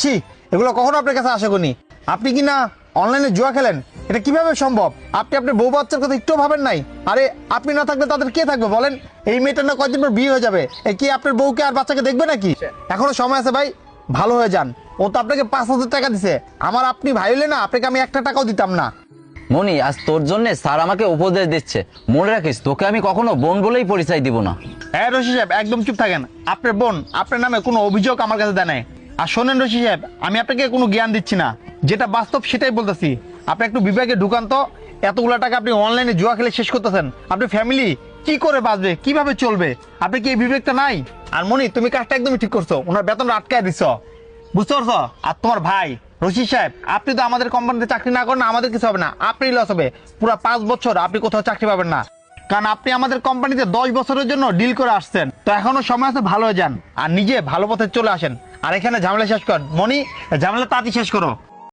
ছি, এগুলো কখনো আপনার কাছে আশা করিনি। আপনি কি না অনলাইনে জুয়া খেলেন? এটা কিভাবে সম্ভব? আপনি আপনার বউ বাচ্চার কথা একটু ভাবেন নাই? আরে আপনি না থাকলে তাদের কে থাকবে বলেন? এই মেয়েটার না কয়েকদিন পর বিয়ে হয়ে যাবে, এ কি আপনার বউকে আর বাচ্চাকে দেখবে নাকি? এখনো সময় আছে ভাই, ভালো হয়ে যান। ও তো আপনাকে 5,000 টাকা দিছে, আমার আপনি ভাই হলে না আপনাকে আমি একটা টাকাও দিতাম না। মনি, আজ তোর জন্য স্যার আমাকে উপদেশ দিচ্ছে। মনে রাখিস, তোকে আমি কখনো বোন বলেই পরিচয় দিব না। হ্যাঁ রশি সাহেব, একদম চুপ থাকেন। আপনার বোন আপনার নামে কোনো অভিযোগ আমার কাছে দেয় নাই। আর শোনেন রশি সাহেব, আমি আপনাকে কোনো জ্ঞান দিচ্ছি না, যেটা বাস্তব সেটাই বলতেছি। আপনি একটু বিবেকে ঢুকান তো, এতগুলো টাকা আপনি অনলাইনে জুয়া খেলে শেষ করতেছেন। আপনার ফ্যামিলি কি করে বাঁচবে, কিভাবে চলবে? আপনি কি এই বিবেকটা নাই? আর মনি, তুমি কাজটা একদমই ঠিক করছো, ওনার বেতনটা আটকায় দিচ্ছ, বুঝতে পারছো? আর তোমার ভাই রশিদ সাহেব, আপনি তো আমাদের কোম্পানিতে চাকরি না করেন, আমাদের কিছু হবে না, আপনি লস হবে। পুরো 5 বছর আপনি কোথাও চাকরি পাবেন না, কারণ আপনি আমাদের কোম্পানিতে 10 বছরের জন্য ডিল করে আসছেন। তো এখনো সময় আছে, ভালো হয়ে যান আর নিজে ভালো পথে চলে আসেন। আর এখানে ঝামেলা শেষ কর মনি, ঝামেলা তাড়াতাড়ি শেষ করো।